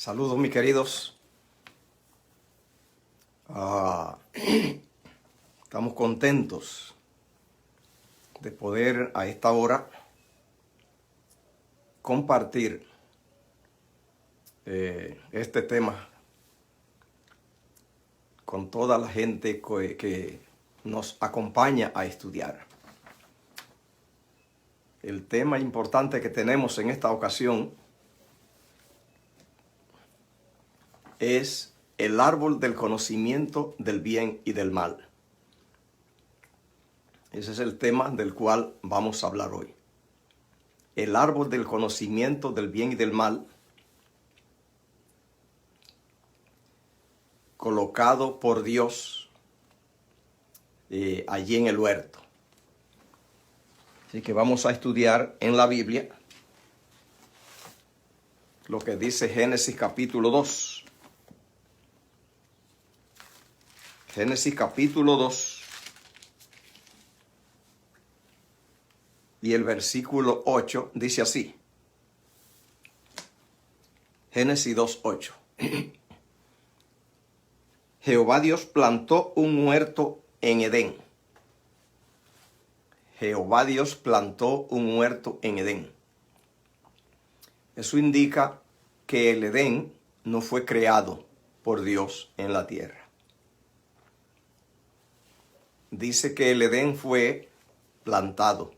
Saludos, mis queridos. Estamos contentos de poder a esta hora compartir este tema con toda la gente que nos acompaña a estudiar. El tema importante que tenemos en esta ocasión es el árbol del conocimiento del bien y del mal. Ese es el tema del cual vamos a hablar hoy. El árbol del conocimiento del bien y del mal, colocado por Dios allí en el huerto. Así que vamos a estudiar en la Biblia lo que dice Génesis capítulo 2. Génesis capítulo 2 y el versículo 8 dice así. Génesis 2:8. Jehová Dios plantó un huerto en Edén. Jehová Dios plantó un huerto en Edén. Eso indica que el Edén no fue creado por Dios en la tierra. Dice que el Edén fue plantado.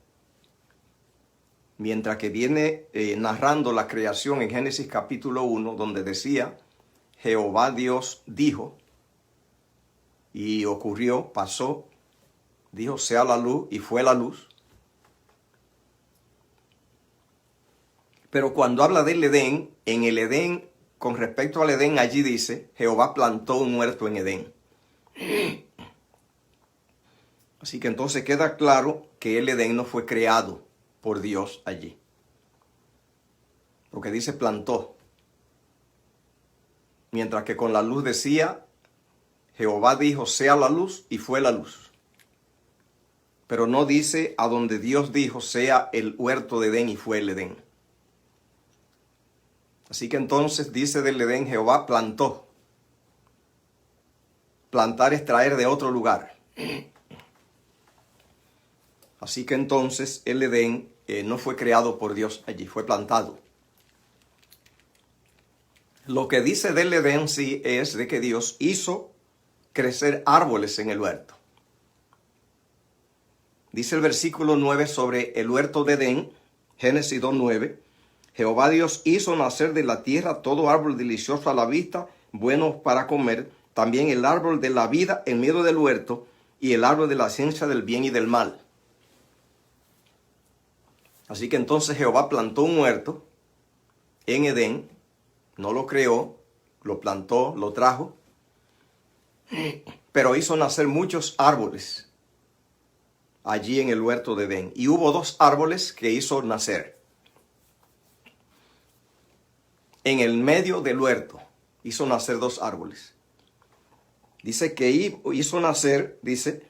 Mientras que viene narrando la creación en Génesis capítulo 1, donde decía, Jehová Dios dijo, y ocurrió, pasó, dijo, sea la luz, y fue la luz. Pero cuando habla del Edén, en el Edén, con respecto al Edén, allí dice, Jehová plantó un huerto en Edén. Así que entonces queda claro que el Edén no fue creado por Dios allí. Porque dice plantó. Mientras que con la luz decía, Jehová dijo, sea la luz, y fue la luz. Pero no dice a donde Dios dijo, sea el huerto de Edén, y fue el Edén. Así que entonces dice del Edén, Jehová plantó. Plantar es traer de otro lugar. Así que entonces el Edén no fue creado por Dios allí, fue plantado. Lo que dice del Edén sí es de que Dios hizo crecer árboles en el huerto. Dice el versículo 9 sobre el huerto de Edén, Génesis 2:9. Jehová Dios hizo nacer de la tierra todo árbol delicioso a la vista, bueno para comer, también el árbol de la vida en medio del huerto y el árbol de la ciencia del bien y del mal. Así que entonces Jehová plantó un huerto en Edén, no lo creó, lo plantó, lo trajo, pero hizo nacer muchos árboles allí en el huerto de Edén. Y hubo dos árboles que hizo nacer. En el medio del huerto hizo nacer dos árboles. Dice que hizo nacer, dice,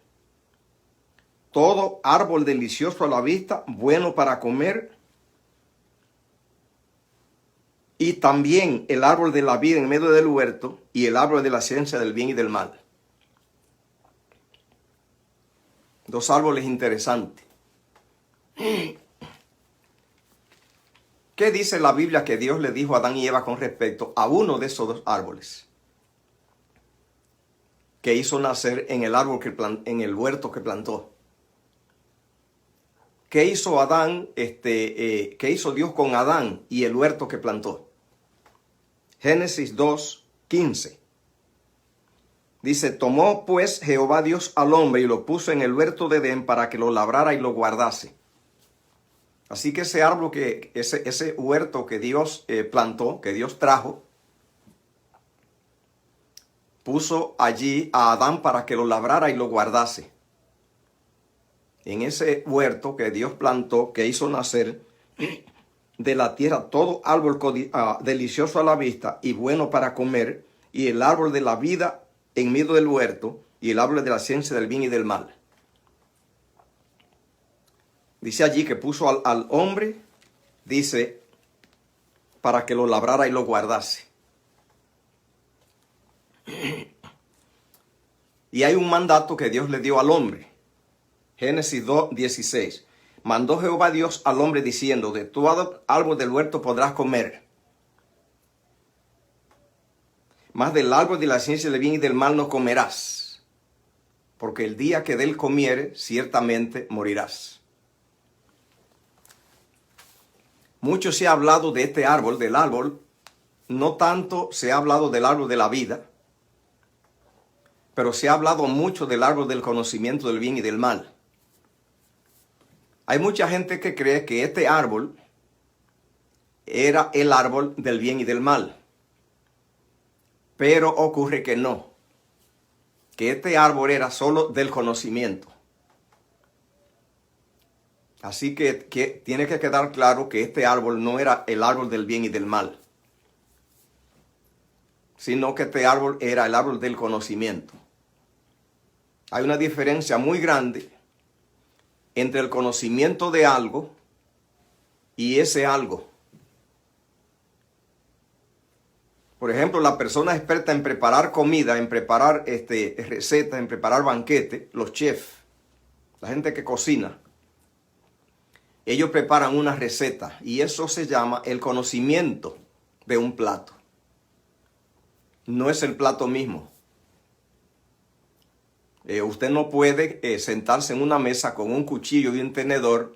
todo árbol delicioso a la vista, bueno para comer, y también el árbol de la vida en medio del huerto y el árbol de la ciencia del bien y del mal. Dos árboles interesantes. ¿Qué dice la Biblia que Dios le dijo a Adán y Eva con respecto a uno de esos dos árboles que hizo nacer en el árbol en el huerto que plantó? ¿Qué hizo Adán? ¿Qué hizo Dios con Adán y el huerto que plantó? Génesis 2:15. Dice, tomó pues Jehová Dios al hombre y lo puso en el huerto de Edén para que lo labrara y lo guardase. Así que ese árbol, ese huerto que Dios plantó, que Dios trajo, puso allí a Adán para que lo labrara y lo guardase. En ese huerto que Dios plantó, que hizo nacer de la tierra todo árbol delicioso a la vista y bueno para comer, y el árbol de la vida en medio del huerto, y el árbol de la ciencia del bien y del mal. Dice allí que puso al hombre, dice, para que lo labrara y lo guardase. Y hay un mandato que Dios le dio al hombre. Génesis 2:16. Mandó Jehová Dios al hombre diciendo, de todo árbol del huerto podrás comer, mas del árbol de la ciencia del bien y del mal no comerás, porque el día que de él comiere, ciertamente morirás. Mucho se ha hablado de este árbol, del árbol, no tanto se ha hablado del árbol de la vida, pero se ha hablado mucho del árbol del conocimiento del bien y del mal. Hay mucha gente que cree que este árbol era el árbol del bien y del mal. Pero ocurre que no. Que este árbol era solo del conocimiento. Así que tiene que quedar claro que este árbol no era el árbol del bien y del mal, sino que este árbol era el árbol del conocimiento. Hay una diferencia muy grande entre el conocimiento de algo y ese algo. Por ejemplo, la persona experta en preparar comida, en preparar recetas, en preparar banquetes, los chefs, la gente que cocina, ellos preparan una receta y eso se llama el conocimiento de un plato. No es el plato mismo. Usted no puede sentarse en una mesa con un cuchillo y un tenedor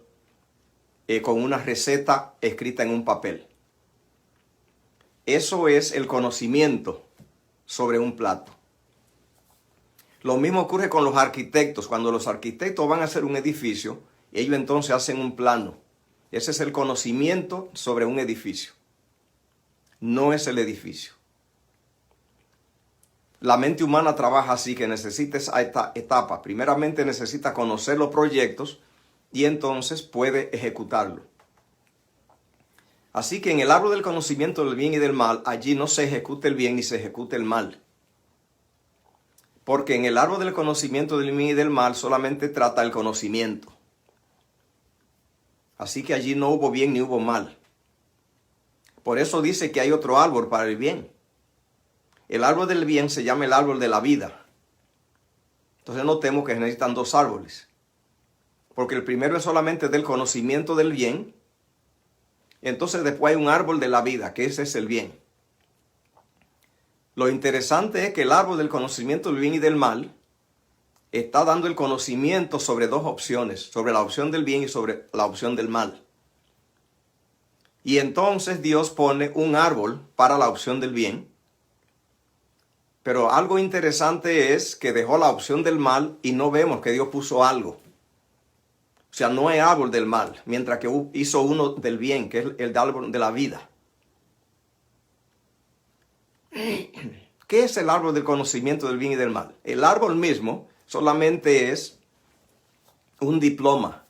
con una receta escrita en un papel. Eso es el conocimiento sobre un plato. Lo mismo ocurre con los arquitectos. Cuando los arquitectos van a hacer un edificio, ellos entonces hacen un plano. Ese es el conocimiento sobre un edificio. No es el edificio. La mente humana trabaja así, que necesita esa etapa. Primeramente necesita conocer los proyectos y entonces puede ejecutarlo. Así que en el árbol del conocimiento del bien y del mal, allí no se ejecuta el bien ni se ejecuta el mal. Porque en el árbol del conocimiento del bien y del mal solamente trata el conocimiento. Así que allí no hubo bien ni hubo mal. Por eso dice que hay otro árbol para el bien. El árbol del bien se llama el árbol de la vida. Entonces notemos que necesitan dos árboles. Porque el primero es solamente del conocimiento del bien. Entonces después hay un árbol de la vida, que ese es el bien. Lo interesante es que el árbol del conocimiento del bien y del mal está dando el conocimiento sobre dos opciones, sobre la opción del bien y sobre la opción del mal. Y entonces Dios pone un árbol para la opción del bien. Pero algo interesante es que dejó la opción del mal y no vemos que Dios puso algo. O sea, no hay árbol del mal, mientras que hizo uno del bien, que es el árbol de la vida. ¿Qué es el árbol del conocimiento del bien y del mal? El árbol mismo solamente es un diploma.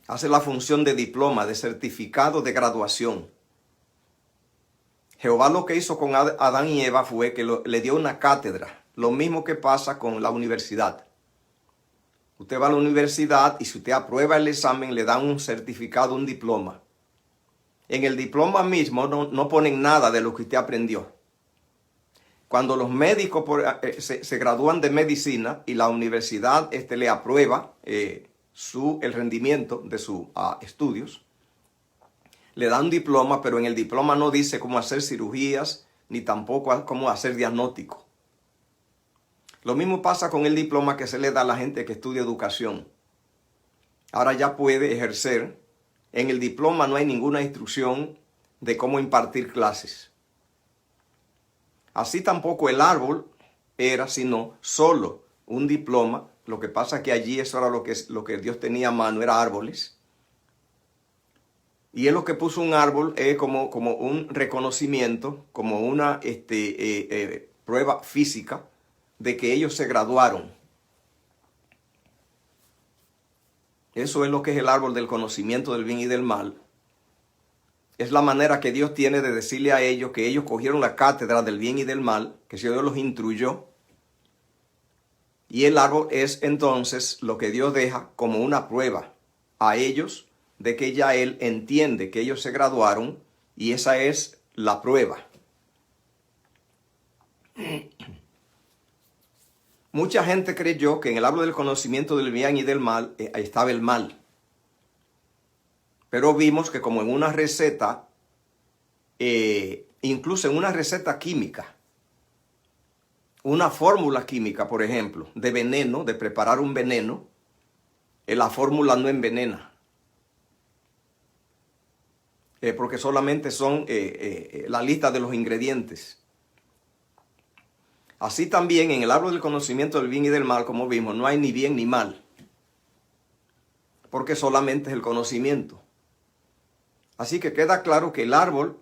Hace la función de diploma, de certificado de graduación. Jehová lo que hizo con Adán y Eva fue que le dio una cátedra. Lo mismo que pasa con la universidad. Usted va a la universidad y si usted aprueba el examen le dan un certificado, un diploma. En el diploma mismo no ponen nada de lo que usted aprendió. Cuando los médicos se gradúan de medicina y la universidad le aprueba el rendimiento de sus estudios, le dan un diploma, pero en el diploma no dice cómo hacer cirugías ni tampoco cómo hacer diagnóstico. Lo mismo pasa con el diploma que se le da a la gente que estudia educación. Ahora ya puede ejercer. En el diploma no hay ninguna instrucción de cómo impartir clases. Así tampoco el árbol era sino solo un diploma. Lo que pasa es que allí eso era lo que Dios tenía a mano, era árboles. Y él lo que puso un árbol es como un reconocimiento, como una prueba física de que ellos se graduaron. Eso es lo que es el árbol del conocimiento del bien y del mal. Es la manera que Dios tiene de decirle a ellos que ellos cogieron la cátedra del bien y del mal, que Dios los instruyó. Y el árbol es entonces lo que Dios deja como una prueba a ellos de que ya Él entiende que ellos se graduaron y esa es la prueba. Mucha gente creyó que en el árbol del conocimiento del bien y del mal estaba el mal. Pero vimos que como en una receta, incluso en una receta química, una fórmula química, por ejemplo, de veneno, de preparar un veneno, la fórmula no envenena. Porque solamente son la lista de los ingredientes. Así también en el árbol del conocimiento del bien y del mal, como vimos, no hay ni bien ni mal. Porque solamente es el conocimiento. Así que queda claro que el árbol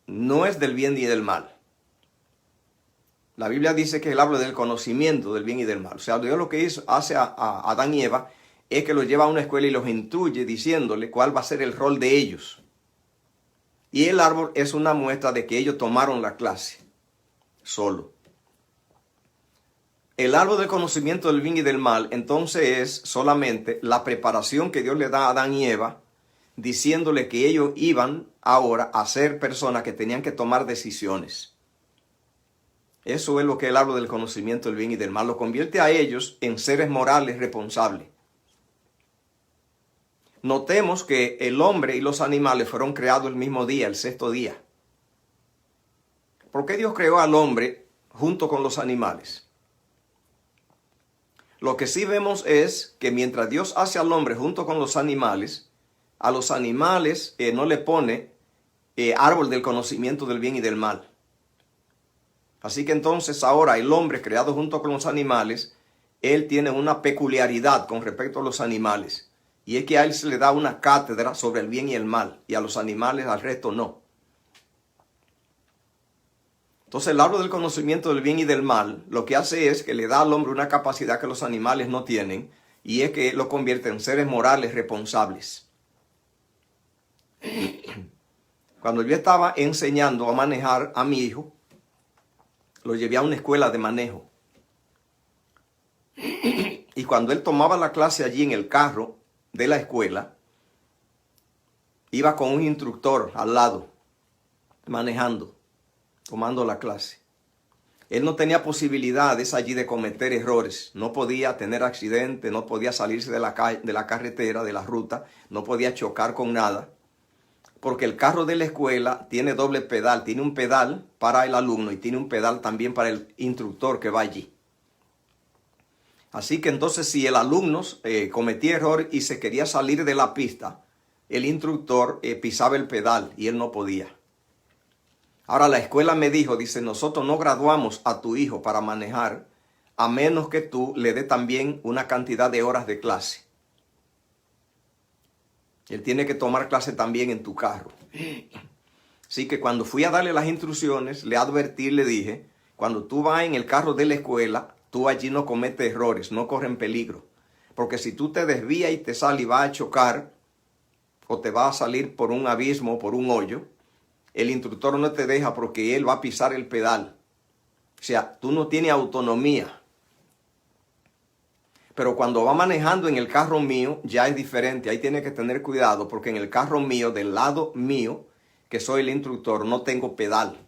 no es del bien ni del mal. La Biblia dice que es el árbol del conocimiento del bien y del mal. O sea, Dios lo que hace a Adán y Eva es que los lleva a una escuela y los instruye diciéndole cuál va a ser el rol de ellos. Y el árbol es una muestra de que ellos tomaron la clase solo. El árbol del conocimiento del bien y del mal, entonces, es solamente la preparación que Dios le da a Adán y Eva, diciéndole que ellos iban ahora a ser personas que tenían que tomar decisiones. Eso es lo que el árbol del conocimiento del bien y del mal lo convierte a ellos en seres morales responsables. Notemos que el hombre y los animales fueron creados el mismo día, el sexto día. ¿Por qué Dios creó al hombre junto con los animales? Lo que sí vemos es que mientras Dios hace al hombre junto con los animales, a los animales no le pone árbol del conocimiento del bien y del mal. Así que entonces ahora el hombre creado junto con los animales, él tiene una peculiaridad con respecto a los animales. Y es que a él se le da una cátedra sobre el bien y el mal, y a los animales al resto no. Entonces el árbol del conocimiento del bien y del mal lo que hace es que le da al hombre una capacidad que los animales no tienen, y es que lo convierte en seres morales responsables. Cuando yo estaba enseñando a manejar a mi hijo, lo llevé a una escuela de manejo. Y cuando él tomaba la clase allí en el carro de la escuela, iba con un instructor al lado, manejando, tomando la clase. Él no tenía posibilidades allí de cometer errores, no podía tener accidente, no podía salirse de la carretera, de la ruta, no podía chocar con nada, porque el carro de la escuela tiene doble pedal, tiene un pedal para el alumno y tiene un pedal también para el instructor que va allí. Así que entonces si el alumno cometía error y se quería salir de la pista, el instructor pisaba el pedal y él no podía. Ahora la escuela me dijo, dice, nosotros no graduamos a tu hijo para manejar a menos que tú le dé también una cantidad de horas de clase. Él tiene que tomar clase también en tu carro. Así que cuando fui a darle las instrucciones, le advertí, le dije, cuando tú vas en el carro de la escuela, tú allí no cometes errores, no corren peligro. Porque si tú te desvías y te sales y vas a chocar, o te vas a salir por un abismo o por un hoyo, el instructor no te deja porque él va a pisar el pedal. O sea, tú no tienes autonomía. Pero cuando va manejando en el carro mío, ya es diferente. Ahí tiene que tener cuidado porque en el carro mío, del lado mío, que soy el instructor, no tengo pedal.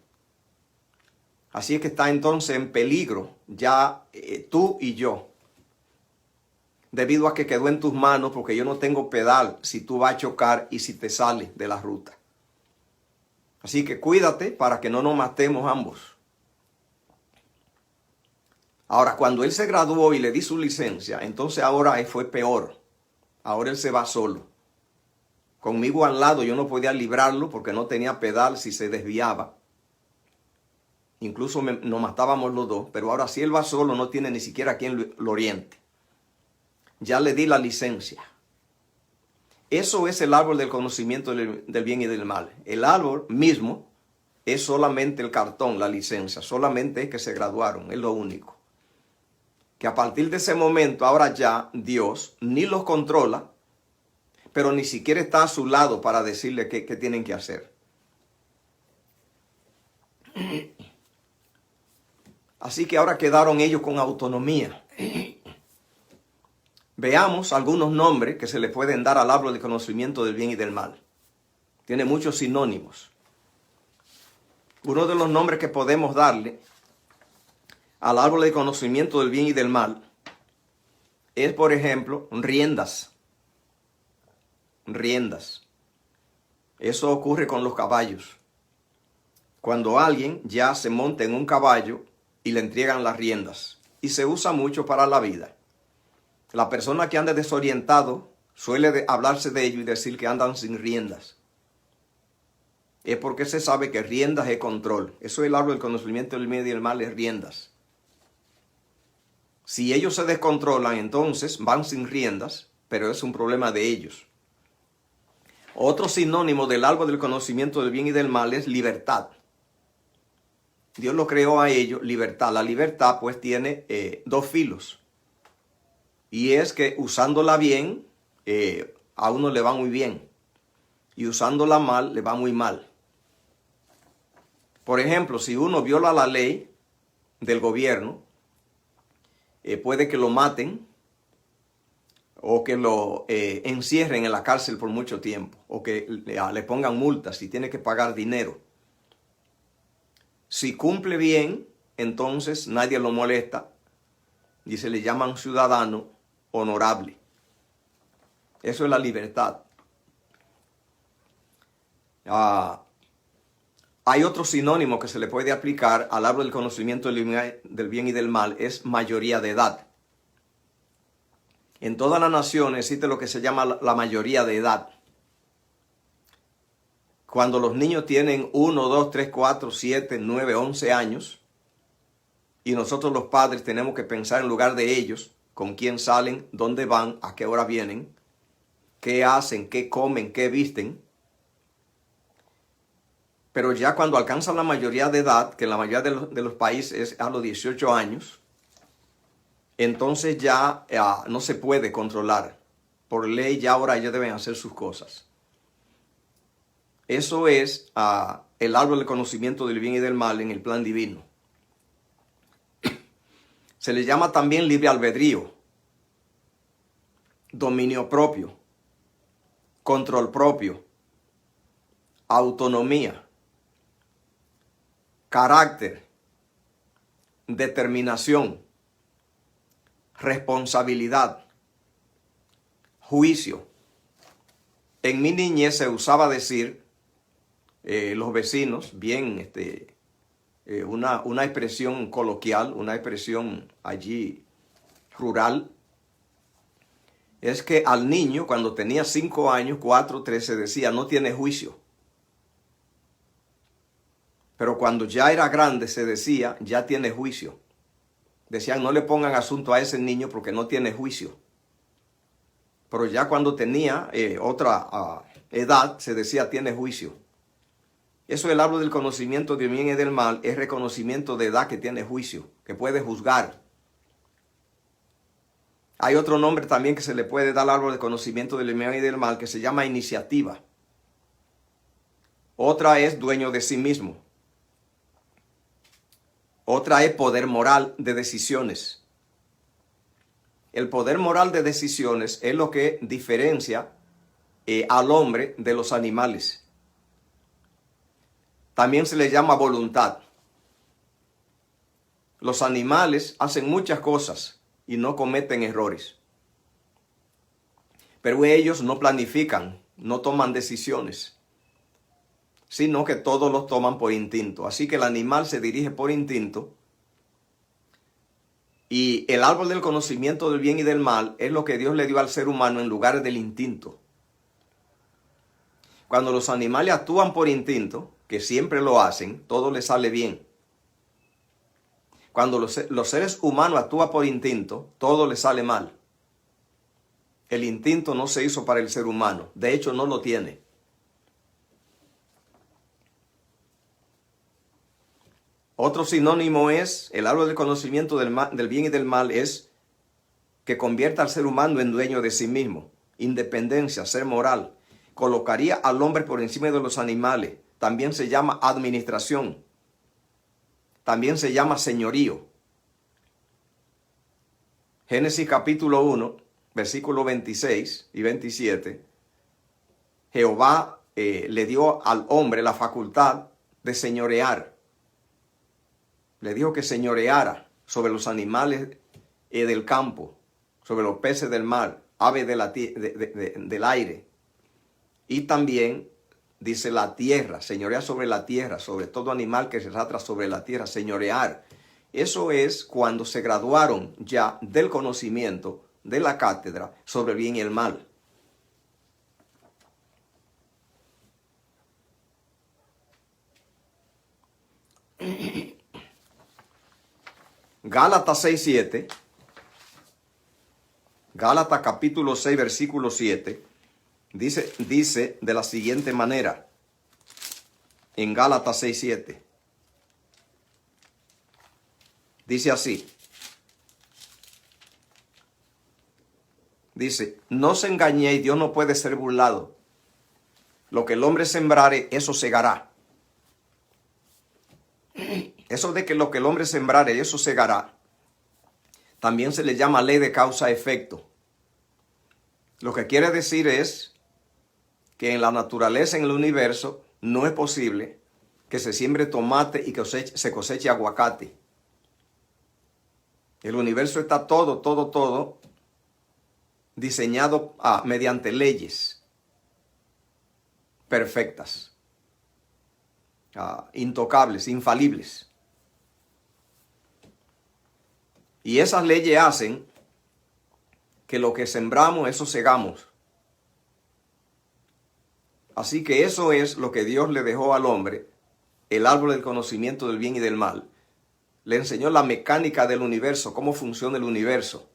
Así es que está entonces en peligro ya tú y yo. Debido a que quedó en tus manos porque yo no tengo pedal si tú vas a chocar y si te sales de la ruta. Así que cuídate para que no nos matemos ambos. Ahora, cuando él se graduó y le di su licencia, entonces ahora fue peor. Ahora él se va solo. Conmigo al lado yo no podía librarlo porque no tenía pedal si se desviaba. Incluso nos matábamos los dos, pero ahora si él va solo no tiene ni siquiera quien lo oriente. Ya le di la licencia. Eso es el árbol del conocimiento del bien y del mal. El árbol mismo es solamente el cartón, la licencia. Solamente es que se graduaron, es lo único. Que a partir de ese momento, ahora ya Dios ni los controla, pero ni siquiera está a su lado para decirle qué tienen que hacer. Así que ahora quedaron ellos con autonomía. Veamos algunos nombres que se le pueden dar al árbol de conocimiento del bien y del mal. Tiene muchos sinónimos. Uno de los nombres que podemos darle al árbol de conocimiento del bien y del mal es, por ejemplo, riendas. Riendas. Eso ocurre con los caballos. Cuando alguien ya se monta en un caballo y le entregan las riendas. Y se usa mucho para la vida. La persona que anda desorientado suele hablarse de ello y decir que andan sin riendas. Es porque se sabe que riendas es control. Eso es el árbol del conocimiento del bien y del mal, es riendas. Si ellos se descontrolan, entonces van sin riendas, pero es un problema de ellos. Otro sinónimo del árbol del conocimiento del bien y del mal es libertad. Dios lo creó a ellos, libertad. La libertad pues tiene dos filos. Y es que usándola bien, a uno le va muy bien. Y usándola mal, le va muy mal. Por ejemplo, si uno viola la ley del gobierno, puede que lo maten o que lo encierren en la cárcel por mucho tiempo, o que le pongan multas y tiene que pagar dinero. Si cumple bien, entonces nadie lo molesta y se le llama un ciudadano honorable. Eso es la libertad. Hay otro sinónimo que se le puede aplicar al árbol del conocimiento del bien y del mal, es mayoría de edad. En toda la nación existe lo que se llama la mayoría de edad. Cuando los niños tienen 1, 2, 3, 4, 7, 9, 11 años, y nosotros los padres tenemos que pensar en lugar de ellos, con quién salen, dónde van, a qué hora vienen, qué hacen, qué comen, qué visten. Pero ya cuando alcanzan la mayoría de edad, que en la mayoría de los países es a los 18 años, entonces ya no se puede controlar. Por ley ya ahora ellos deben hacer sus cosas. Eso es el árbol del conocimiento del bien y del mal en el plan divino. Se le llama también libre albedrío, dominio propio, control propio, autonomía, carácter, determinación, responsabilidad, juicio. En mi niñez se usaba decir, los vecinos, bien, una expresión coloquial, una expresión allí rural, es que al niño cuando tenía 5 años, 4, 3, se decía, no tiene juicio. Pero cuando ya era grande se decía, ya tiene juicio. Decían, no le pongan asunto a ese niño porque no tiene juicio. Pero ya cuando tenía otra edad, se decía, tiene juicio. Eso es el árbol del conocimiento del bien y del mal, es reconocimiento de edad que tiene juicio, que puede juzgar. Hay otro nombre también que se le puede dar al árbol del conocimiento del bien y del mal, que se llama iniciativa. Otra es dueño de sí mismo. Otra es poder moral de decisiones. El poder moral de decisiones es lo que diferencia al hombre de los animales. También se le llama voluntad. Los animales hacen muchas cosas y no cometen errores. Pero ellos no planifican, no toman decisiones, sino que todos los toman por instinto. Así que el animal se dirige por instinto. Y el árbol del conocimiento del bien y del mal es lo que Dios le dio al ser humano en lugar del instinto. Cuando los animales actúan por instinto, que siempre lo hacen, todo les sale bien. Cuando los seres humanos actúan por instinto, todo les sale mal. El instinto no se hizo para el ser humano. De hecho, no lo tiene. Otro sinónimo es, el árbol del conocimiento del bien y del mal es que convierta al ser humano en dueño de sí mismo. Independencia, ser moral. Colocaría al hombre por encima de los animales. También se llama administración. También se llama señorío. Génesis capítulo 1, versículos 26 y 27. Jehová le dio al hombre la facultad de señorear. Le dijo que señoreara sobre los animales del campo, sobre los peces del mar, aves del aire. Y también dice la tierra, señorear sobre la tierra, sobre todo animal que se arrastra sobre la tierra, señorear. Eso es cuando se graduaron ya del conocimiento de la cátedra sobre el bien y el mal. Gálatas 6:7, Gálatas capítulo 6, versículo 7, dice de la siguiente manera, en Gálatas 6:7, dice así, dice, no os engañéis, Dios no puede ser burlado. Lo que el hombre sembrare, eso segará. Eso de que lo que el hombre sembrare, eso segará, también se le llama ley de causa-efecto. Lo que quiere decir es que en la naturaleza, en el universo, no es posible que se siembre tomate y que se coseche aguacate. El universo está todo diseñado mediante leyes perfectas, intocables, infalibles. Y esas leyes hacen que lo que sembramos, eso segamos. Así que eso es lo que Dios le dejó al hombre, el árbol del conocimiento del bien y del mal. Le enseñó la mecánica del universo, cómo funciona el universo.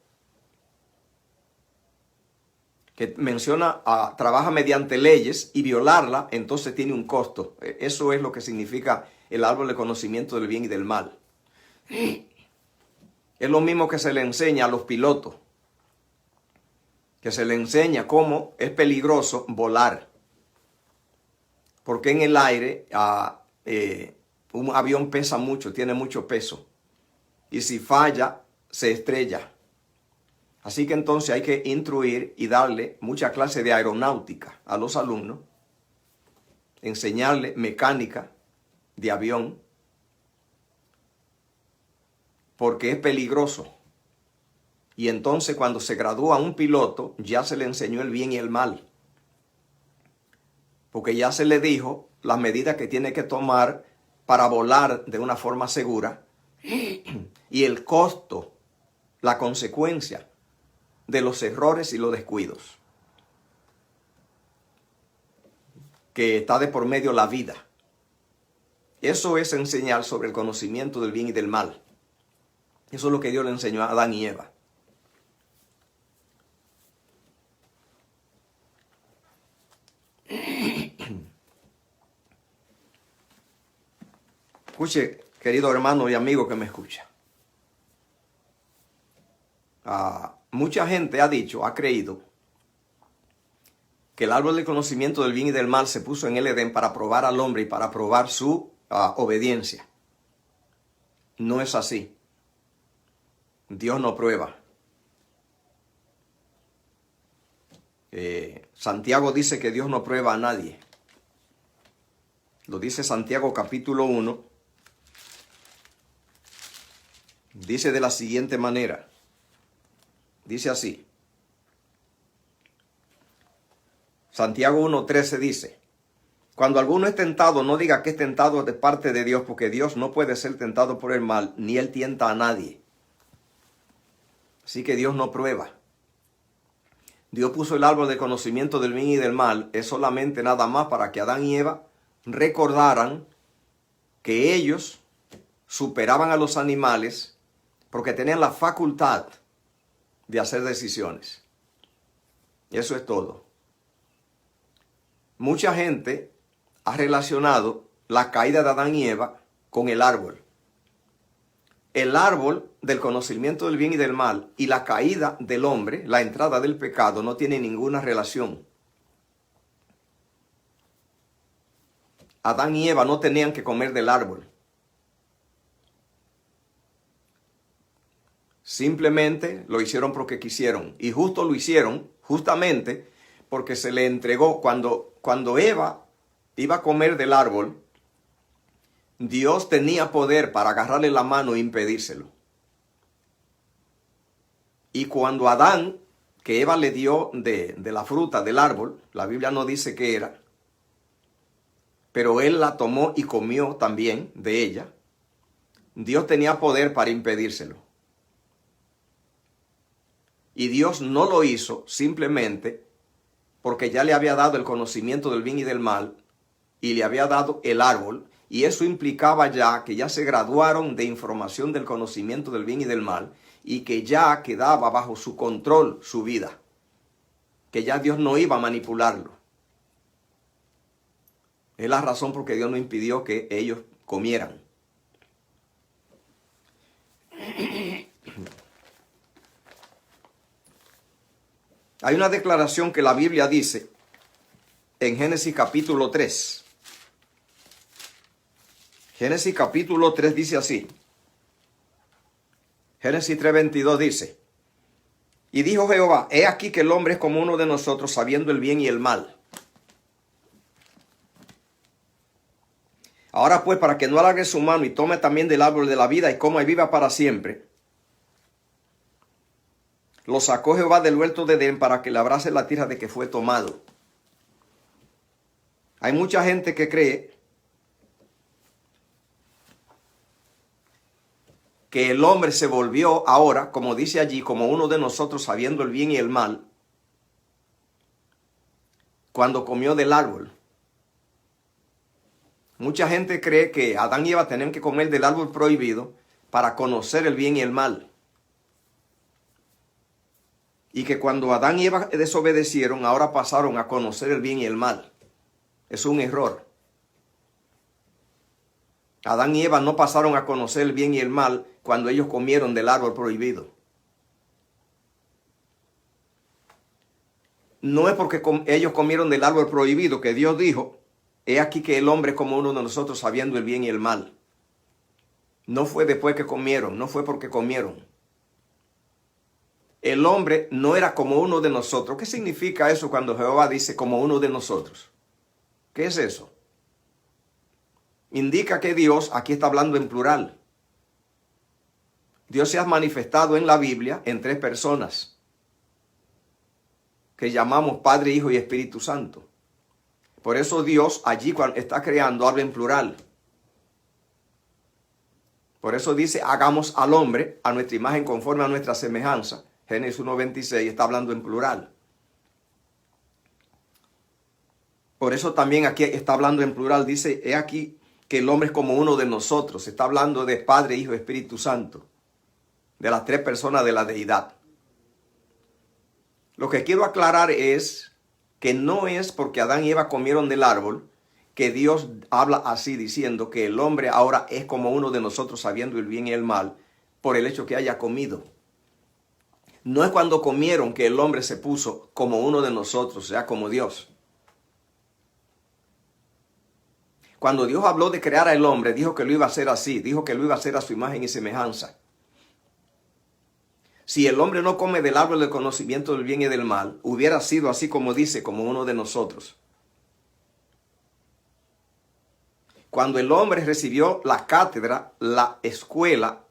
Que menciona, trabaja mediante leyes y violarla, entonces tiene un costo. Eso es lo que significa el árbol del conocimiento del bien y del mal. Es lo mismo que se le enseña a los pilotos, que se le enseña cómo es peligroso volar. Porque en el aire un avión pesa mucho, tiene mucho peso. Y si falla, se estrella. Así que entonces hay que instruir y darle mucha clase de aeronáutica a los alumnos, enseñarle mecánica de avión, porque es peligroso. Y entonces cuando se gradúa un piloto, ya se le enseñó el bien y el mal. Porque ya se le dijo las medidas que tiene que tomar para volar de una forma segura y el costo, la consecuencia de los errores y los descuidos, que está de por medio la vida. Eso es enseñar sobre el conocimiento del bien y del mal. Eso es lo que Dios le enseñó a Adán y Eva. Escuche, querido hermano y amigo que me escucha. Mucha gente ha dicho, ha creído, que el árbol del conocimiento del bien y del mal se puso en el Edén para probar al hombre y para probar su obediencia. No es así. Dios no prueba. Santiago dice que Dios no prueba a nadie. Lo dice Santiago capítulo 1. Dice de la siguiente manera. Dice así. Santiago 1:13 dice, cuando alguno es tentado, no diga que es tentado de parte de Dios, porque Dios no puede ser tentado por el mal, ni él tienta a nadie. Así que Dios no prueba. Dios puso el árbol de conocimiento del bien y del mal, es solamente nada más para que Adán y Eva recordaran que ellos superaban a los animales porque tenían la facultad de hacer decisiones. Eso es todo. Mucha gente ha relacionado la caída de Adán y Eva con el árbol. El árbol del conocimiento del bien y del mal y la caída del hombre, la entrada del pecado, no tiene ninguna relación. Adán y Eva no tenían que comer del árbol. Simplemente lo hicieron porque quisieron. Y justo lo hicieron, justamente porque se le entregó. Cuando Eva iba a comer del árbol, Dios tenía poder para agarrarle la mano e impedírselo. Y cuando Adán, que Eva le dio de la fruta del árbol, la Biblia no dice qué era, pero él la tomó y comió también de ella, Dios tenía poder para impedírselo. Y Dios no lo hizo simplemente porque ya le había dado el conocimiento del bien y del mal y le había dado el árbol, y eso implicaba ya que ya se graduaron de información del conocimiento del bien y del mal y que ya quedaba bajo su control su vida, que ya Dios no iba a manipularlo. Es la razón por que Dios no impidió que ellos comieran. Hay una declaración que la Biblia dice en Génesis capítulo 3. Génesis capítulo 3 dice así. Génesis 3:22 dice: y dijo Jehová, he aquí que el hombre es como uno de nosotros, sabiendo el bien y el mal. Ahora pues, para que no alargue su mano y tome también del árbol de la vida y coma y viva para siempre, lo sacó Jehová del huerto de Edén para que labrase la tierra de que fue tomado. Hay mucha gente que cree que el hombre se volvió ahora, como dice allí, como uno de nosotros, sabiendo el bien y el mal, cuando comió del árbol. Mucha gente cree que Adán y Eva tenían que comer del árbol prohibido para conocer el bien y el mal. Y que cuando Adán y Eva desobedecieron, ahora pasaron a conocer el bien y el mal. Es un error. Adán y Eva no pasaron a conocer el bien y el mal cuando ellos comieron del árbol prohibido. No es porque ellos comieron del árbol prohibido que Dios dijo, he aquí que el hombre es como uno de nosotros, sabiendo el bien y el mal. No fue después que comieron, no fue porque comieron. El hombre no era como uno de nosotros. ¿Qué significa eso cuando Jehová dice como uno de nosotros? ¿Qué es eso? Indica que Dios aquí está hablando en plural. Dios se ha manifestado en la Biblia en 3 personas que llamamos Padre, Hijo y Espíritu Santo. Por eso Dios allí cuando está creando habla en plural. Por eso dice, hagamos al hombre a nuestra imagen conforme a nuestra semejanza. Génesis 1:26 está hablando en plural. Por eso también aquí está hablando en plural. Dice, he aquí que el hombre es como uno de nosotros. Está hablando de Padre, Hijo y Espíritu Santo. De las 3 personas de la deidad. Lo que quiero aclarar es que no es porque Adán y Eva comieron del árbol que Dios habla así, diciendo que el hombre ahora es como uno de nosotros, sabiendo el bien y el mal, por el hecho que haya comido. No es cuando comieron que el hombre se puso como uno de nosotros, o sea, como Dios. Cuando Dios habló de crear al hombre, dijo que lo iba a hacer así, dijo que lo iba a hacer a su imagen y semejanza. Si el hombre no come del árbol del conocimiento del bien y del mal, hubiera sido así como dice, como uno de nosotros. Cuando el hombre recibió la cátedra, la escuela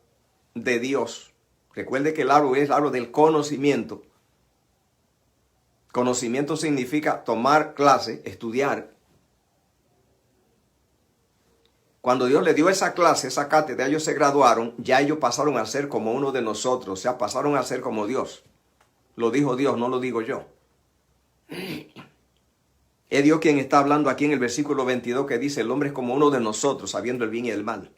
de Dios, recuerde que el árbol es el árbol del conocimiento. Conocimiento significa tomar clase, estudiar. Cuando Dios le dio esa clase, esa cátedra, ellos se graduaron, ya ellos pasaron a ser como uno de nosotros, o sea, pasaron a ser como Dios. Lo dijo Dios, no lo digo yo. Es Dios quien está hablando aquí en el versículo 22 que dice, el hombre es como uno de nosotros, sabiendo el bien y el mal.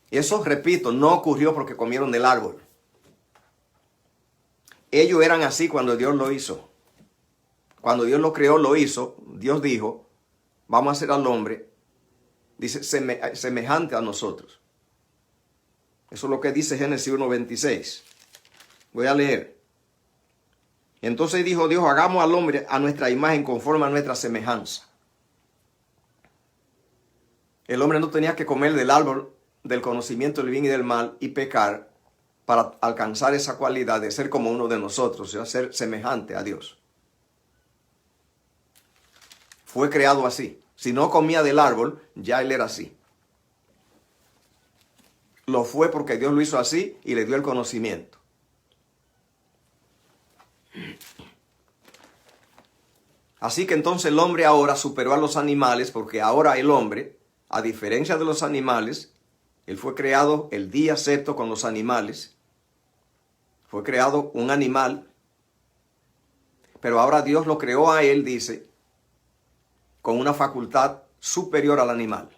Eso, repito, no ocurrió porque comieron del árbol. Ellos eran así cuando Dios lo hizo. Cuando Dios lo creó, lo hizo. Dios dijo, vamos a hacer al hombre, dice, semejante a nosotros. Eso es lo que dice Génesis 1:26. Voy a leer. Entonces dijo Dios, hagamos al hombre a nuestra imagen conforme a nuestra semejanza. El hombre no tenía que comer del árbol del conocimiento del bien y del mal y pecar para alcanzar esa cualidad de ser como uno de nosotros, o sea, ser semejante a Dios. Fue creado así. Si no comía del árbol, ya él era así. Lo fue porque Dios lo hizo así y le dio el conocimiento. Así que entonces el hombre ahora superó a los animales, porque ahora el hombre, a diferencia de los animales, él fue creado el día sexto con los animales. Fue creado un animal, pero ahora Dios lo creó a él, dice, con una facultad superior al animal.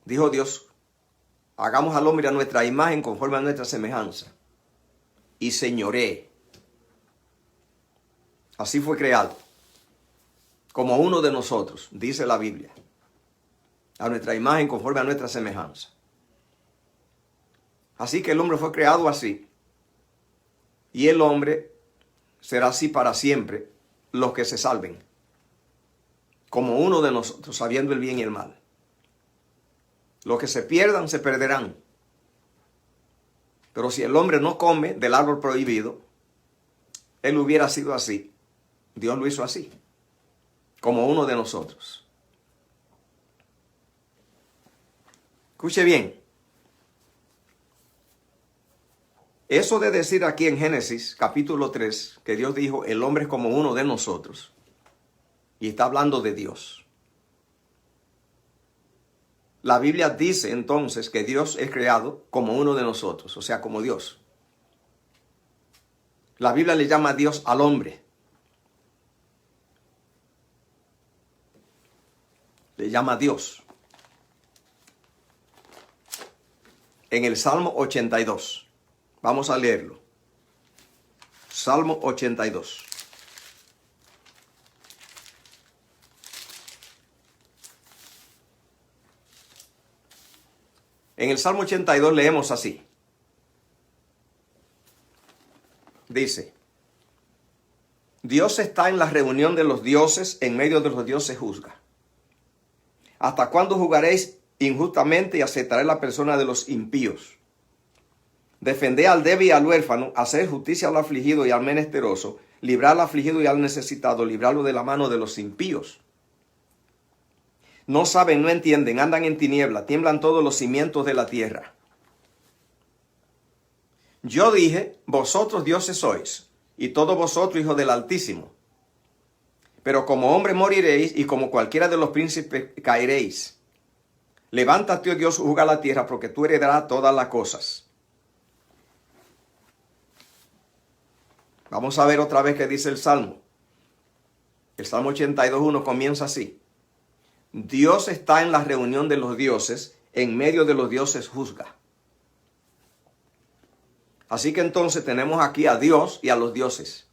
Dijo Dios, hagamos al hombre a nuestra imagen conforme a nuestra semejanza y señoree. Así fue creado, como uno de nosotros, dice la Biblia, a nuestra imagen conforme a nuestra semejanza. Así que el hombre fue creado así, y el hombre será así para siempre, los que se salven, como uno de nosotros, sabiendo el bien y el mal. Los que se pierdan, se perderán. Pero si el hombre no come del árbol prohibido, él hubiera sido así. Dios lo hizo así, como uno de nosotros. Escuche bien. Eso de decir aquí en Génesis capítulo 3, que Dios dijo, el hombre es como uno de nosotros, y está hablando de Dios. La Biblia dice entonces que Dios es creado como uno de nosotros, o sea, como Dios. La Biblia le llama a Dios al hombre. Le llama a Dios. En el Salmo 82. Vamos a leerlo. Salmo 82. En el Salmo 82 leemos así. Dice, Dios está en la reunión de los dioses, en medio de los dioses juzga. ¿Hasta cuándo jugaréis injustamente y aceptaré la persona de los impíos? Defended al débil y al huérfano, hacer justicia al afligido y al menesteroso, librar al afligido y al necesitado, librarlo de la mano de los impíos. No saben, no entienden, andan en tiniebla, tiemblan todos los cimientos de la tierra. Yo dije, vosotros dioses sois, y todos vosotros hijos del Altísimo. Pero como hombre moriréis, y como cualquiera de los príncipes caeréis. Levántate, oh Dios, juzga la tierra, porque tú heredarás todas las cosas. Vamos a ver otra vez qué dice el Salmo. El Salmo 82:1 comienza así. Dios está en la reunión de los dioses, en medio de los dioses juzga. Así que entonces tenemos aquí a Dios y a los dioses.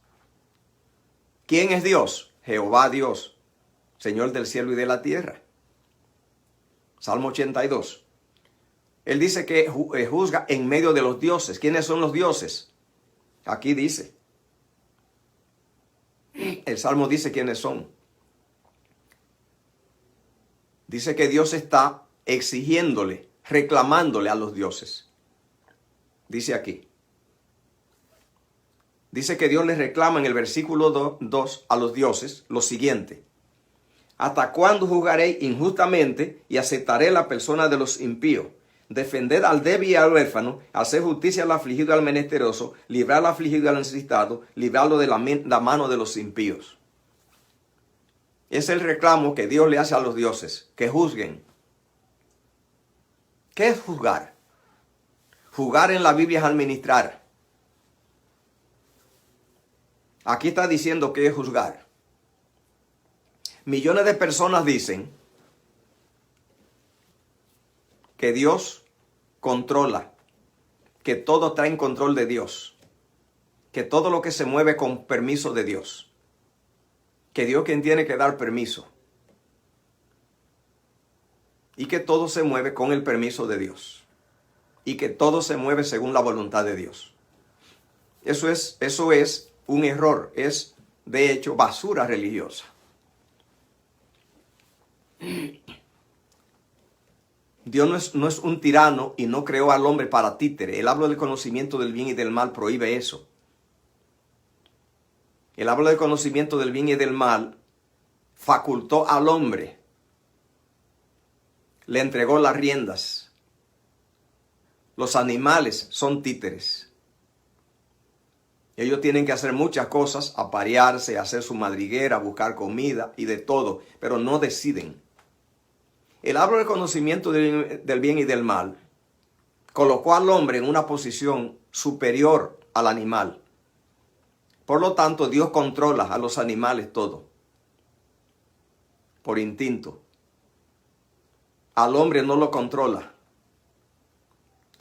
¿Quién es Dios? Jehová Dios, Señor del cielo y de la tierra. Salmo 82. Él dice que juzga en medio de los dioses. ¿Quiénes son los dioses? Aquí dice. El Salmo dice quiénes son. Dice que Dios está exigiéndole, reclamándole a los dioses. Dice aquí. Dice que Dios les reclama en el versículo 2 a los dioses lo siguiente. ¿Hasta cuándo juzgaré injustamente y aceptaré la persona de los impíos? Defended al débil y al huérfano, hacer justicia al afligido y al menesteroso, librar al afligido y al necesitado, librarlo de la mano de los impíos. Es el reclamo que Dios le hace a los dioses, que juzguen. ¿Qué es juzgar? Juzgar en la Biblia es administrar. Aquí está diciendo que es juzgar. Millones de personas dicen que Dios controla, que todo está en control de Dios, que todo lo que se mueve con permiso de Dios, que Dios quien tiene que dar permiso y que todo se mueve con el permiso de Dios y que todo se mueve según la voluntad de Dios. Eso es un error, es de hecho basura religiosa. Dios no es un tirano y no creó al hombre para títere. El árbol del conocimiento del bien y del mal prohíbe eso. El árbol del conocimiento del bien y del mal facultó al hombre, le entregó las riendas Los animales son títeres. Ellos tienen que hacer muchas cosas, aparearse, hacer su madriguera, buscar comida y de todo, pero no deciden. El árbol del conocimiento del bien y del mal colocó al hombre en una posición superior al animal. Por lo tanto, Dios controla a los animales todo, por instinto. Al hombre no lo controla.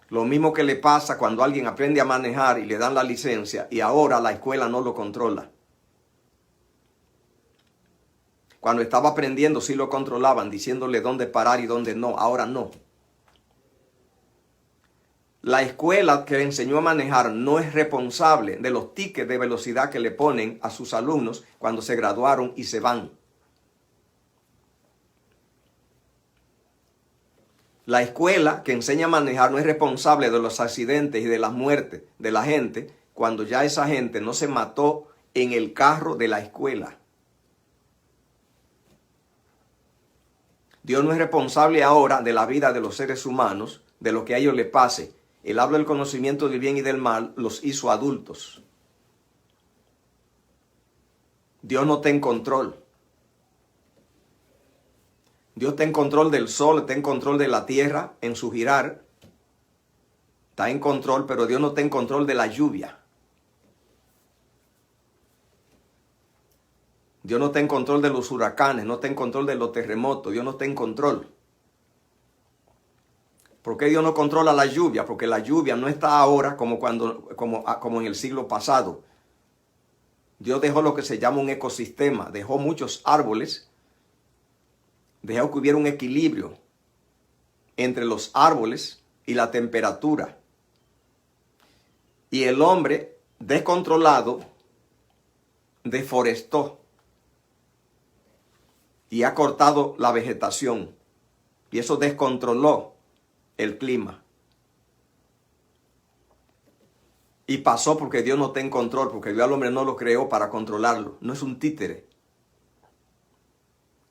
Lo mismo que le pasa cuando alguien aprende a manejar y le dan la licencia y ahora la escuela no lo controla. Cuando estaba aprendiendo sí lo controlaban, diciéndole dónde parar y dónde no, ahora no. La escuela que le enseñó a manejar no es responsable de los tickets de velocidad que le ponen a sus alumnos cuando se graduaron y se van. La escuela que enseña a manejar no es responsable de los accidentes y de las muertes de la gente cuando ya esa gente no se mató en el carro de la escuela. Dios no es responsable ahora de la vida de los seres humanos, de lo que a ellos les pase. El árbol del conocimiento del bien y del mal los hizo adultos. Dios no está en control. Dios está en control del sol, está en control de la tierra en su girar. Está en control, pero Dios no está en control de la lluvia. Dios no está en control de los huracanes, no está en control de los terremotos. Dios no está en control. ¿Por qué Dios no controla la lluvia? Porque la lluvia no está ahora como en el siglo pasado. Dios dejó lo que se llama un ecosistema, dejó muchos árboles, dejó que hubiera un equilibrio entre los árboles y la temperatura. Y el hombre descontrolado deforestó y ha cortado la vegetación. Y eso descontroló el clima. Y pasó porque Dios no está en control, porque Dios al hombre no lo creó para controlarlo. No es un títere.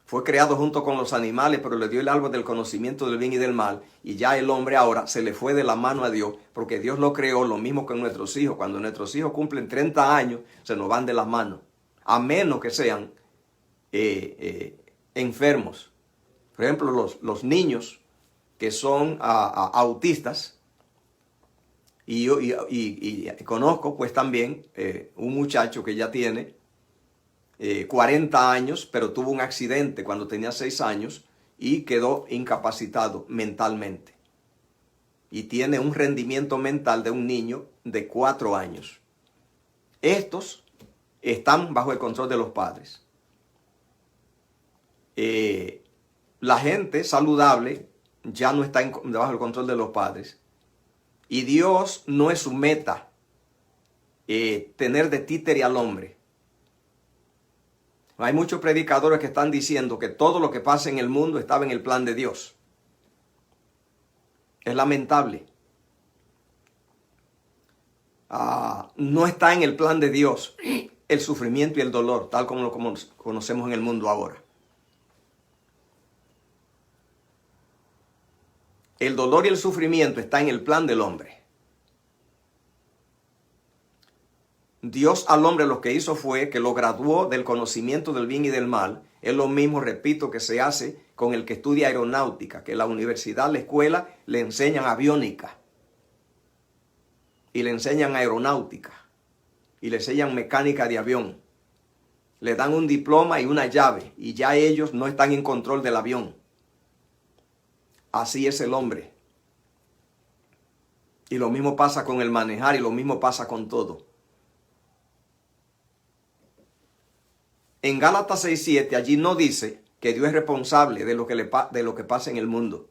Fue creado junto con los animales, pero le dio el árbol del conocimiento del bien y del mal. Y ya el hombre ahora se le fue de la mano a Dios, porque Dios lo creó lo mismo que nuestros hijos. Cuando nuestros hijos cumplen 30 años, se nos van de las manos. A menos que sean enfermos. Por ejemplo, los niños que son autistas. Y conozco pues también un muchacho que ya tiene 40 años, pero tuvo un accidente cuando tenía 6 años y quedó incapacitado mentalmente. Y tiene un rendimiento mental de un niño de 4 años. Estos están bajo el control de los padres. La gente saludable ya no está bajo el control de los padres. Y Dios no es su meta tener de títere al hombre. Hay muchos predicadores que están diciendo que todo lo que pasa en el mundo estaba en el plan de Dios. Es lamentable. No está en el plan de Dios el sufrimiento y el dolor, tal como lo conocemos en el mundo ahora. El dolor y el sufrimiento está en el plan del hombre. Dios al hombre lo que hizo fue que lo graduó del conocimiento del bien y del mal. Es lo mismo, repito, que se hace con el que estudia aeronáutica, que en la universidad, la escuela, le enseñan aviónica. Y le enseñan aeronáutica. Y le enseñan mecánica de avión. Le dan un diploma y una llave. Y ya ellos no están en control del avión. Así es el hombre. Y lo mismo pasa con el manejar y lo mismo pasa con todo. En Gálatas 6:7 allí no dice que Dios es responsable de lo que pasa en el mundo.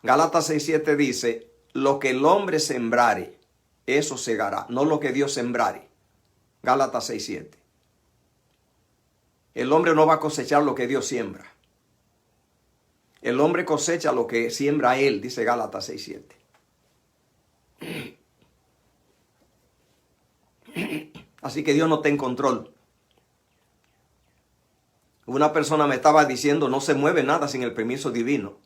Gálatas 6:7 dice, lo que el hombre sembrare, eso segará, no lo que Dios sembrare. Gálatas 6:7. El hombre no va a cosechar lo que Dios siembra. El hombre cosecha lo que siembra él, dice Gálatas 6:7. Así que Dios no está en control. Una persona me estaba diciendo, no se mueve nada sin el permiso divino.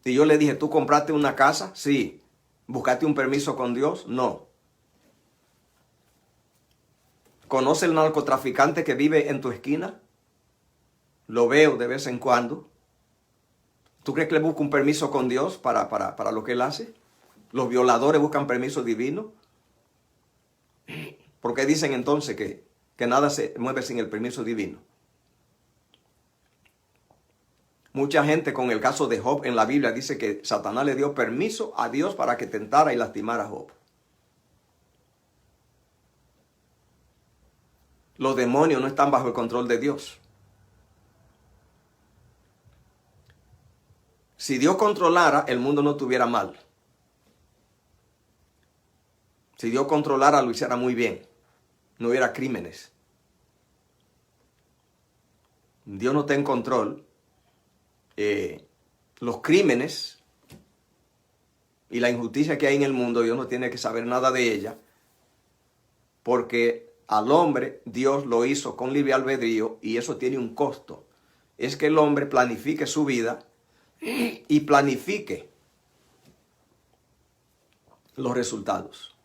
Y yo le dije, ¿tú compraste una casa? Sí. ¿Buscaste un permiso con Dios? No. ¿Conoce el narcotraficante que vive en tu esquina? Lo veo de vez en cuando. ¿Tú crees que le busca un permiso con Dios para lo que él hace? ¿Los violadores buscan permiso divino? ¿Por qué dicen entonces que nada se mueve sin el permiso divino? Mucha gente con el caso de Job en la Biblia dice que Satanás le dio permiso a Dios para que tentara y lastimara a Job. Los demonios no están bajo el control de Dios. Si Dios controlara, el mundo no estuviera mal. Si Dios controlara, lo hiciera muy bien. No hubiera crímenes. Dios no está en control. Los crímenes y la injusticia que hay en el mundo, Dios no tiene que saber nada de ella, porque al hombre Dios lo hizo con libre albedrío y eso tiene un costo. Es que el hombre planifique su vida y planifique los resultados.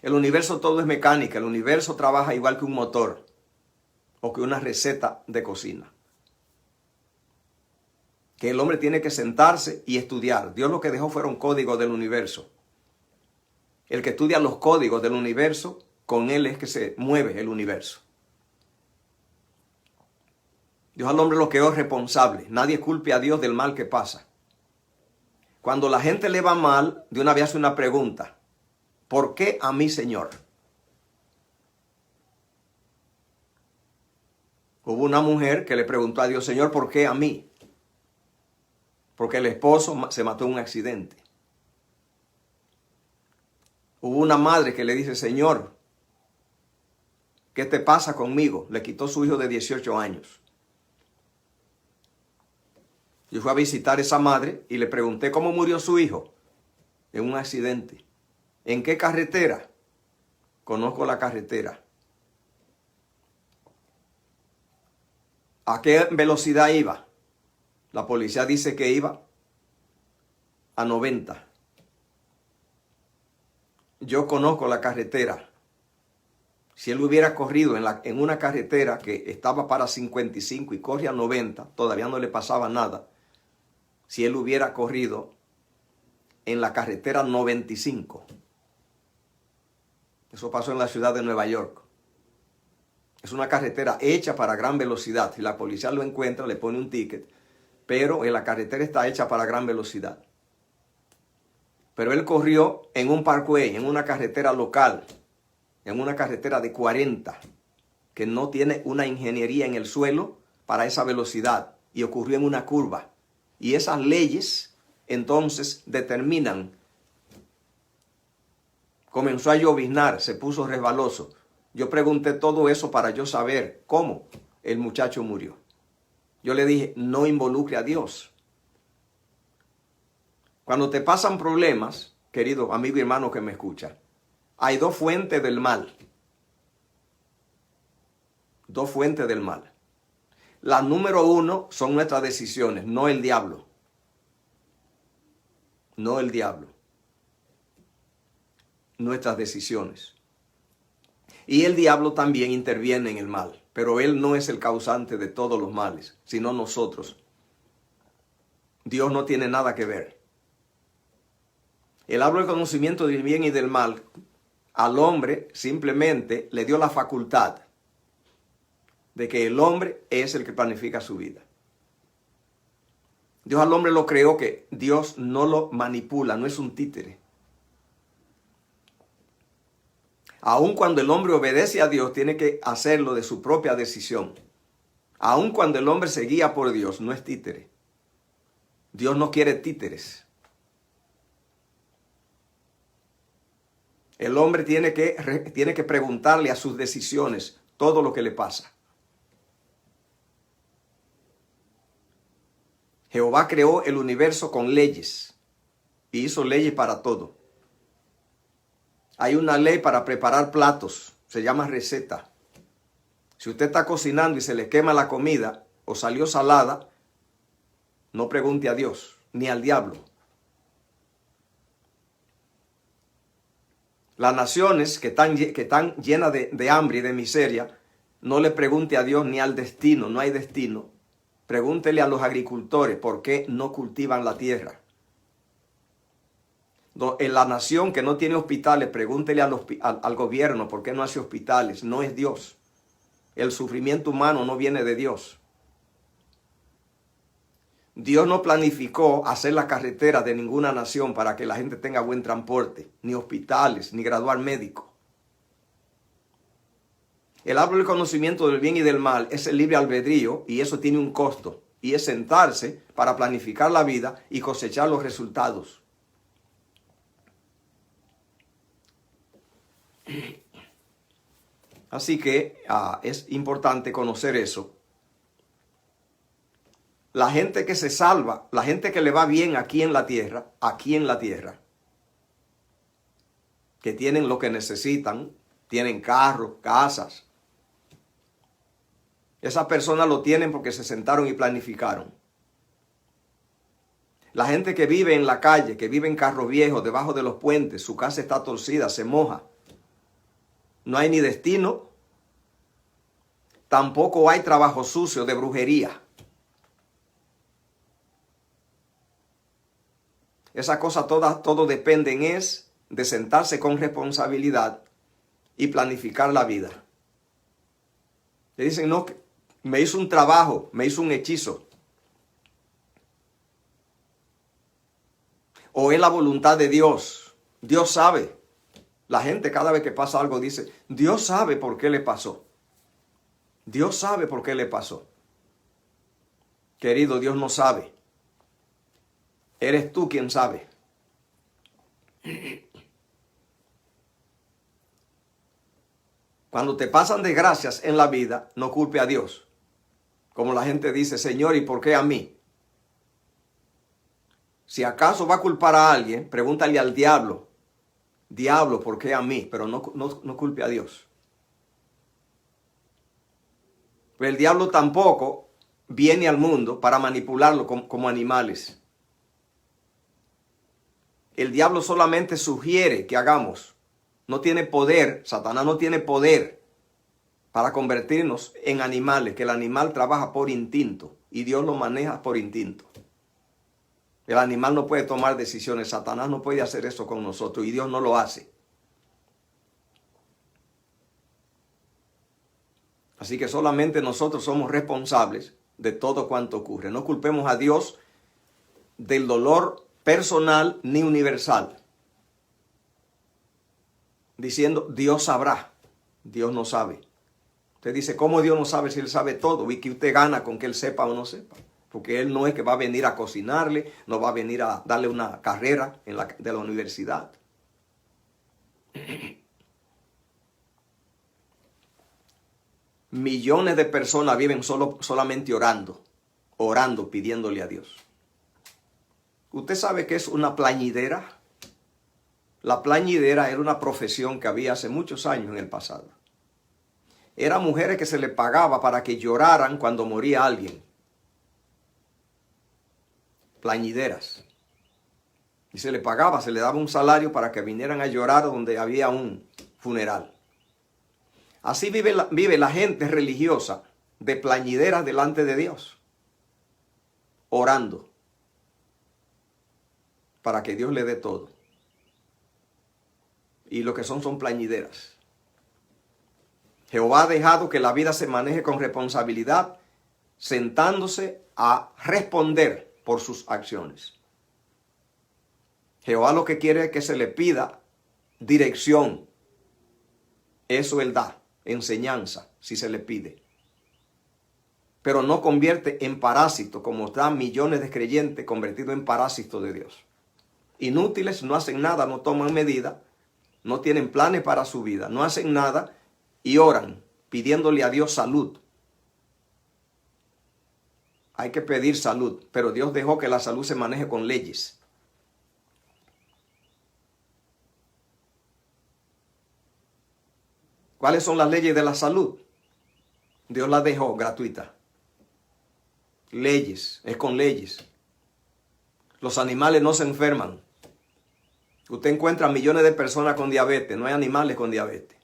El universo todo es mecánica, el universo trabaja igual que un motor o que una receta de cocina. Que el hombre tiene que sentarse y estudiar. Dios lo que dejó fueron códigos del universo. El que estudia los códigos del universo, con él es que se mueve el universo. Dios al hombre lo creó responsable. Nadie culpe a Dios del mal que pasa. Cuando la gente le va mal, de una vez hace una pregunta. ¿Por qué a mí, Señor? Hubo una mujer que le preguntó a Dios, Señor, ¿por qué a mí? Porque el esposo se mató en un accidente. Hubo una madre que le dice, Señor, ¿qué te pasa conmigo? Le quitó su hijo de 18 años. Yo fui a visitar a esa madre y le pregunté cómo murió su hijo. En un accidente. ¿En qué carretera? Conozco la carretera. ¿A qué velocidad iba? La policía dice que iba a 90. Yo conozco la carretera. Si él hubiera corrido en una carretera que estaba para 55 y corre a 90, todavía no le pasaba nada. Si él hubiera corrido en la carretera 95. Eso pasó en la ciudad de Nueva York. Es una carretera hecha para gran velocidad. Si la policía lo encuentra, le pone un ticket. Pero la carretera está hecha para gran velocidad. Pero él corrió en un parkway, en una carretera local, en una carretera de 40, que no tiene una ingeniería en el suelo para esa velocidad, y ocurrió en una curva. Y esas leyes entonces determinan. Comenzó a lloviznar, se puso resbaloso. Yo pregunté todo eso para yo saber cómo el muchacho murió. Yo le dije, no involucre a Dios. Cuando te pasan problemas, querido amigo y hermano que me escucha, hay dos fuentes del mal. Dos fuentes del mal. La número uno son nuestras decisiones, no el diablo. No el diablo. Nuestras decisiones. Y el diablo también interviene en el mal, pero él no es el causante de todos los males, sino nosotros. Dios no tiene nada que ver. El árbol del conocimiento del bien y del mal al hombre simplemente le dio la facultad de que el hombre es el que planifica su vida. Dios al hombre lo creó, que Dios no lo manipula, no es un títere. Aun cuando el hombre obedece a Dios, tiene que hacerlo de su propia decisión. Aun cuando el hombre se guía por Dios, no es títere. Dios no quiere títeres. El hombre tiene que preguntarle a sus decisiones todo lo que le pasa. Jehová creó el universo con leyes y hizo leyes para todo. Hay una ley para preparar platos, se llama receta. Si usted está cocinando y se le quema la comida o salió salada, no pregunte a Dios. ni al diablo. Las naciones que están llenas de hambre y de miseria, no le pregunte a Dios ni al destino, no hay destino. Pregúntele a los agricultores por qué no cultivan la tierra. En la nación que no tiene hospitales, pregúntele al gobierno por qué no hace hospitales. No es Dios. El sufrimiento humano no viene de Dios. Dios no planificó hacer la carretera de ninguna nación para que la gente tenga buen transporte, ni hospitales, ni graduar médico. El árbol del conocimiento del bien y del mal es el libre albedrío y eso tiene un costo. Y es sentarse para planificar la vida y cosechar los resultados. Así que es importante conocer eso. La gente que se salva, la gente que le va bien aquí en la tierra, que tienen lo que necesitan, tienen carros, casas. Esas personas lo tienen porque se sentaron y planificaron. La gente que vive en la calle, que vive en carros viejos, debajo de los puentes, su casa está torcida, se moja. No hay ni destino, tampoco hay trabajo sucio de brujería. Esa cosa todo dependen es de sentarse con responsabilidad y planificar la vida. Le dicen, no, me hizo un trabajo, me hizo un hechizo. O es la voluntad de Dios. Dios sabe. La gente cada vez que pasa algo dice, Dios sabe por qué le pasó. Dios sabe por qué le pasó. Querido, Dios no sabe. Eres tú quien sabe. Cuando te pasan desgracias en la vida, no culpe a Dios. Como la gente dice, Señor, ¿y por qué a mí? Si acaso va a culpar a alguien, pregúntale al diablo. Diablo, ¿por qué a mí? Pero no culpe a Dios. Pero el diablo tampoco viene al mundo para manipularlo como animales. El diablo solamente sugiere que hagamos. No tiene poder, Satanás no tiene poder para convertirnos en animales, que el animal trabaja por instinto y Dios lo maneja por instinto. El animal no puede tomar decisiones, Satanás no puede hacer eso con nosotros y Dios no lo hace. Así que solamente nosotros somos responsables de todo cuanto ocurre. No culpemos a Dios del dolor personal ni universal. Diciendo, Dios sabrá. Dios no sabe. Usted dice, ¿cómo Dios no sabe si Él sabe todo? ¿Y que usted gana con que Él sepa o no sepa? Porque Él no es que va a venir a cocinarle, no va a venir a darle una carrera de la universidad. Millones de personas viven solamente orando, pidiéndole a Dios. ¿Usted sabe qué es una plañidera? La plañidera era una profesión que había hace muchos años en el pasado. Eran mujeres que se les pagaba para que lloraran cuando moría alguien. Plañideras. Y se les pagaba, se les daba un salario para que vinieran a llorar donde había un funeral. Así vive la gente religiosa de plañideras delante de Dios, orando para que Dios le dé todo. Y lo que son plañideras. Jehová ha dejado que la vida se maneje con responsabilidad, sentándose a responder por sus acciones. Jehová lo que quiere es que se le pida dirección. Eso Él da, enseñanza, si se le pide. Pero no convierte en parásito, como están millones de creyentes convertidos en parásitos de Dios. Inútiles, no hacen nada, no toman medidas, no tienen planes para su vida, no hacen nada y oran pidiéndole a Dios salud. Hay que pedir salud, pero Dios dejó que la salud se maneje con leyes. ¿Cuáles son las leyes de la salud? Dios las dejó gratuitas. Leyes, es con leyes. Los animales no se enferman. Usted encuentra millones de personas con diabetes, no hay animales con diabetes.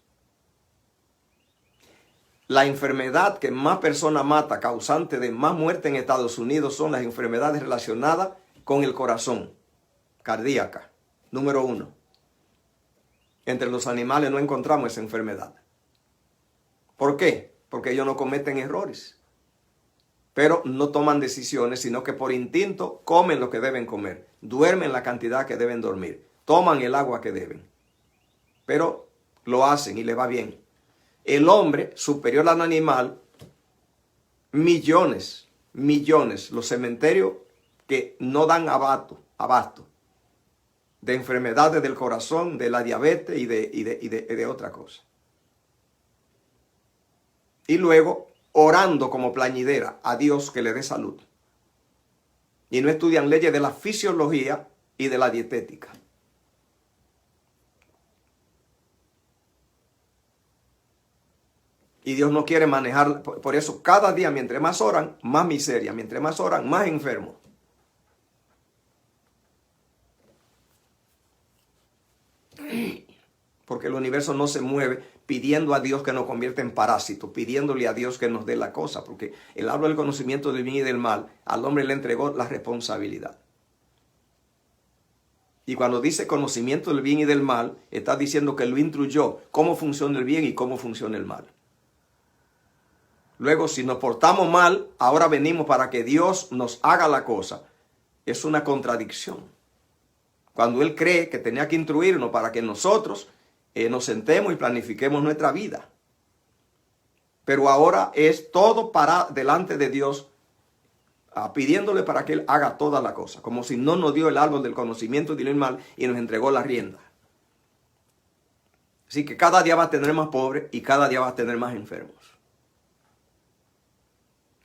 La enfermedad que más personas mata, causante de más muerte en Estados Unidos, son las enfermedades relacionadas con el corazón, cardíaca, número 1. Entre los animales no encontramos esa enfermedad. ¿Por qué? Porque ellos no cometen errores, pero no toman decisiones, sino que por instinto comen lo que deben comer, duermen la cantidad que deben dormir, toman el agua que deben, pero lo hacen y le va bien. El hombre, superior al animal, millones, los cementerios que no dan abasto de enfermedades del corazón, de la diabetes y de otra cosa. Y luego orando como plañidera a Dios que le dé salud. Y no estudian leyes de la fisiología y de la dietética. Y Dios no quiere manejar, por eso cada día, mientras más oran, más miseria, mientras más oran, más enfermos. Porque el universo no se mueve pidiendo a Dios que nos convierta en parásitos, pidiéndole a Dios que nos dé la cosa, porque el árbol del conocimiento del bien y del mal, al hombre le entregó la responsabilidad. Y cuando dice conocimiento del bien y del mal, está diciendo que lo instruyó cómo funciona el bien y cómo funciona el mal. Luego, si nos portamos mal, ahora venimos para que Dios nos haga la cosa. Es una contradicción. Cuando Él cree que tenía que instruirnos para que nosotros nos sentemos y planifiquemos nuestra vida. Pero ahora es todo para delante de Dios, pidiéndole para que Él haga toda la cosa. Como si no nos dio el árbol del conocimiento del bien y del mal y nos entregó la rienda. Así que cada día va a tener más pobres y cada día va a tener más enfermos.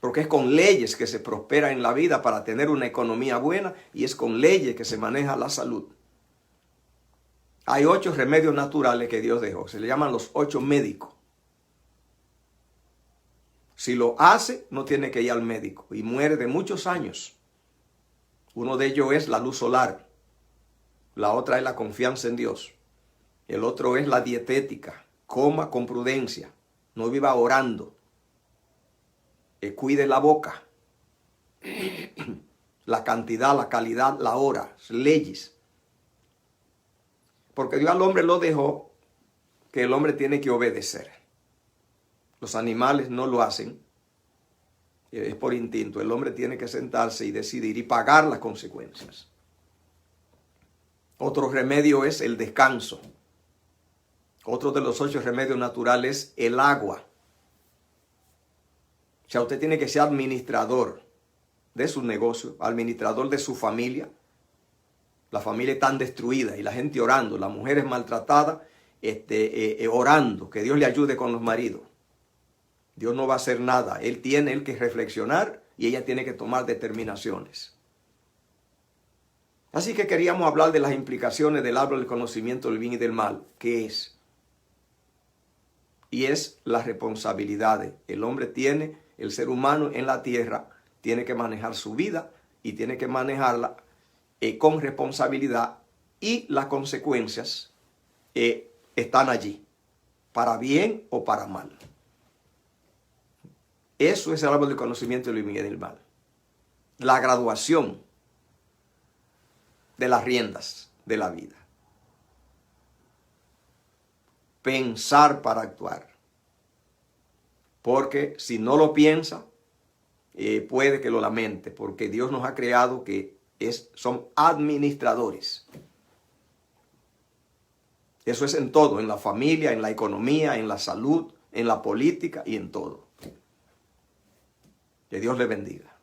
Porque es con leyes que se prospera en la vida para tener una economía buena y es con leyes que se maneja la salud. Hay 8 remedios naturales que Dios dejó. Se le llaman los 8 médicos. Si lo hace, no tiene que ir al médico y muere de muchos años. Uno de ellos es la luz solar. La otra es la confianza en Dios. El otro es la dietética. Coma con prudencia. No viva orando. Cuide la boca, la cantidad, la calidad, la hora, leyes. Porque Dios al hombre lo dejó que el hombre tiene que obedecer. Los animales no lo hacen, es por instinto. El hombre tiene que sentarse y decidir y pagar las consecuencias. Otro remedio es el descanso. Otro de los 8 remedios naturales es el agua. O sea, usted tiene que ser administrador de su negocio, administrador de su familia. La familia está destruida y la gente orando, las mujeres maltratadas, orando, que Dios le ayude con los maridos. Dios no va a hacer nada. Él tiene que reflexionar y ella tiene que tomar determinaciones. Así que queríamos hablar de las implicaciones del árbol del conocimiento del bien y del mal. ¿Qué es? Y es las responsabilidades. El hombre tiene... El ser humano en la tierra tiene que manejar su vida y tiene que manejarla con responsabilidad y las consecuencias están allí, para bien o para mal. Eso es el árbol del conocimiento del bien y del mal. La graduación de las riendas de la vida. Pensar para actuar. Porque si no lo piensa, puede que lo lamente, porque Dios nos ha creado que son administradores. Eso es en todo, en la familia, en la economía, en la salud, en la política y en todo. Que Dios le bendiga.